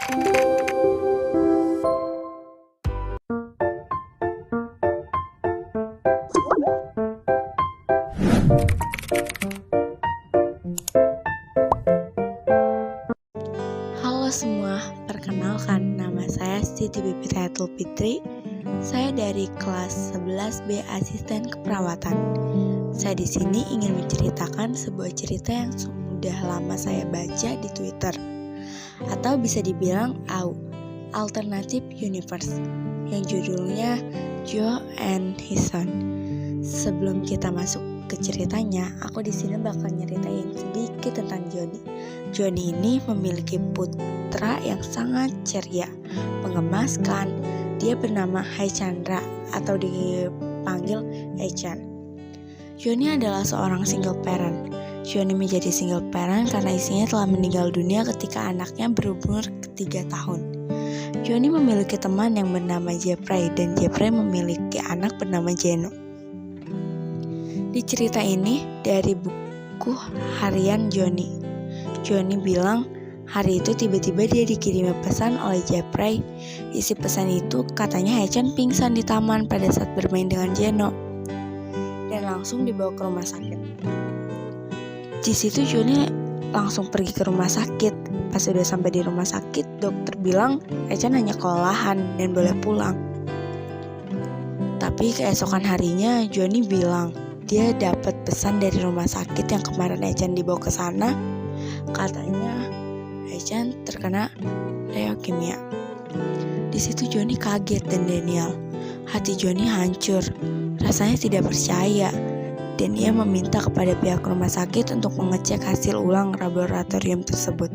Halo semua, perkenalkan nama saya Siti Bibithayatul Fitri. Saya dari kelas 11B Asisten Keperawatan. Saya di sini ingin menceritakan sebuah cerita yang sudah lama saya baca di Twitter, atau bisa dibilang AU, Alternative Universe, yang judulnya Joe and His Son. Sebelum kita masuk ke ceritanya, aku di sini bakal nyeritain sedikit tentang Johnny. Johnny ini memiliki putra yang sangat ceria, menggemaskan. Dia bernama Hai Chandra atau dipanggil Echan. Johnny adalah seorang single parent. Johnny menjadi single parent karena istrinya telah meninggal dunia ketika anaknya berumur 3 tahun. Johnny memiliki teman yang bernama Jeffrey dan Jeffrey memiliki anak bernama Jeno. Di cerita ini dari buku harian Johnny. Johnny bilang hari itu tiba-tiba dia dikirimi pesan oleh Jeffrey. Isi pesan itu katanya Haechan pingsan di taman pada saat bermain dengan Jeno dan langsung dibawa ke rumah sakit. Di situ Johnny langsung pergi ke rumah sakit. Pas sudah sampai di rumah sakit, dokter bilang Haechan hanya kelelahan dan boleh pulang. Tapi keesokan harinya Johnny bilang dia dapat pesan dari rumah sakit yang kemarin Haechan dibawa ke sana. Katanya Haechan terkena leukemia. Di situ Johnny kaget dan Daniel. Hati Johnny hancur, rasanya tidak percaya, dan ia meminta kepada pihak rumah sakit untuk mengecek hasil ulang laboratorium tersebut.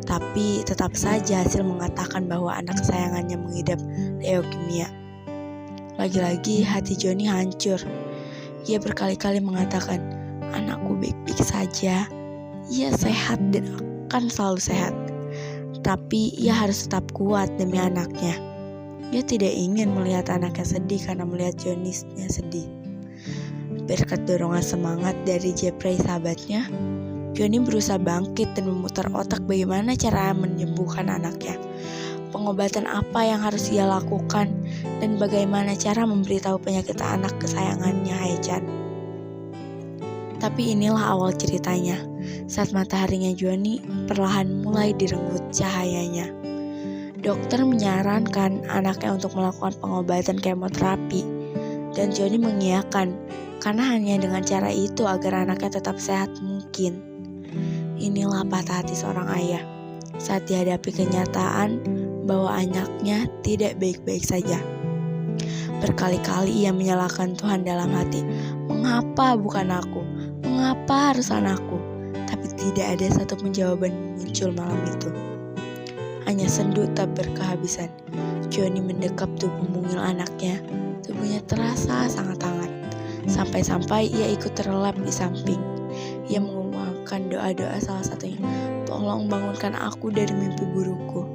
Tapi tetap saja hasil mengatakan bahwa anak kesayangannya mengidap leukemia. Lagi-lagi hati Johnny hancur. Ia berkali-kali mengatakan, anakku baik-baik saja. Ia sehat dan akan selalu sehat. Tapi ia harus tetap kuat demi anaknya. Ia tidak ingin melihat anaknya sedih karena melihat Johnny-nya sedih. Berkat dorongan semangat dari Jeffrey sahabatnya, Johnny berusaha bangkit dan memutar otak bagaimana cara menyembuhkan anaknya. Pengobatan apa yang harus ia lakukan dan bagaimana cara memberitahu penyakit anak kesayangannya Haechan. Tapi inilah awal ceritanya. Saat mataharinya Johnny perlahan mulai direnggut cahayanya. Dokter menyarankan anaknya untuk melakukan pengobatan kemoterapi dan Johnny mengiyakan karena hanya dengan cara itu agar anaknya tetap sehat mungkin. Inilah patah hati seorang ayah saat dihadapi kenyataan bahwa anaknya tidak baik-baik saja. Berkali-kali ia menyalahkan Tuhan dalam hati. Mengapa bukan aku? Mengapa harus anakku? Tapi tidak ada satupun jawaban muncul malam itu. Hanya sendu tak berkehabisan. Johnny mendekap tubuh mungil anaknya. Tubuhnya terasa sangat hangat. Sampai-sampai ia ikut terlelap di samping. Ia mengumandangkan doa-doa salah satunya. Tolong bangunkan aku dari mimpi burukku.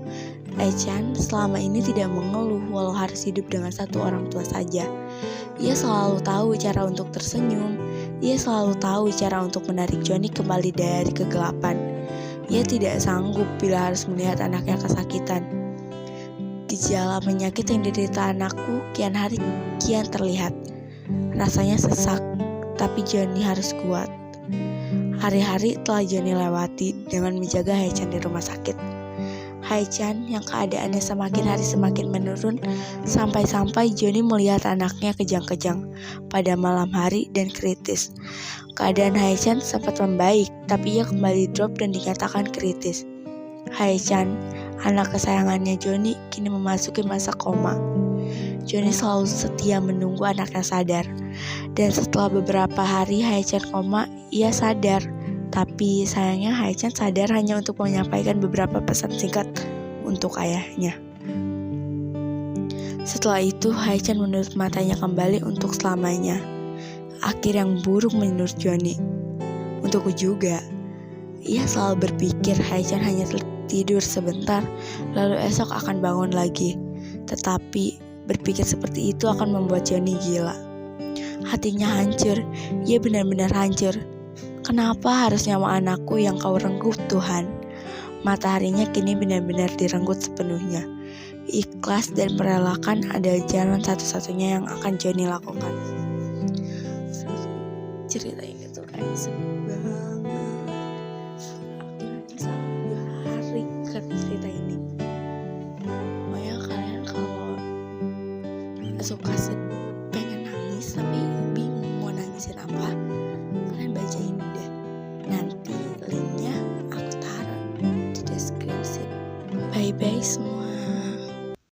Haechan selama ini tidak mengeluh walau harus hidup dengan satu orang tua saja. Ia selalu tahu cara untuk tersenyum. Ia selalu tahu cara untuk menarik Johnny kembali dari kegelapan. Ia tidak sanggup bila harus melihat anaknya kesakitan. Gejala penyakit yang diderita anakku kian hari kian terlihat. Rasanya sesak, tapi Johnny harus kuat. Hari-hari telah Johnny lewati dengan menjaga Haechan di rumah sakit. Haechan yang keadaannya semakin hari semakin menurun, sampai-sampai Johnny melihat anaknya kejang-kejang pada malam hari dan kritis. Keadaan Haechan sempat membaik, tapi ia kembali drop dan dinyatakan kritis. Haechan, anak kesayangannya Johnny, kini memasuki masa koma. Johnny selalu setia menunggu anaknya sadar, dan setelah beberapa hari Haechan koma, ia sadar. Tapi sayangnya Haechan sadar hanya untuk menyampaikan beberapa pesan singkat untuk ayahnya. Setelah itu Haechan menutup matanya kembali untuk selamanya. Akhir yang buruk menurut Johnny. Untukku juga. Ia selalu berpikir Haechan hanya tidur sebentar, lalu esok akan bangun lagi. Tetapi berpikir seperti itu akan membuat Johnny gila. Hatinya hancur, ia benar-benar hancur. Kenapa harus nyawa anakku yang kau renggut Tuhan? Mataharinya kini benar-benar direnggut sepenuhnya. Ikhlas dan merelakan adalah jalan satu-satunya yang akan Johnny lakukan. Cerita ini tuh kayak sedih banget. Akhirnya sampai 2 hari kan cerita ini. Pokoknya kalian kalau suka pengen nangis tapi bingung mau nangisin apa, kalian baca ini deh. Nanti linknya aku taruh di deskripsi. Bye bye semua.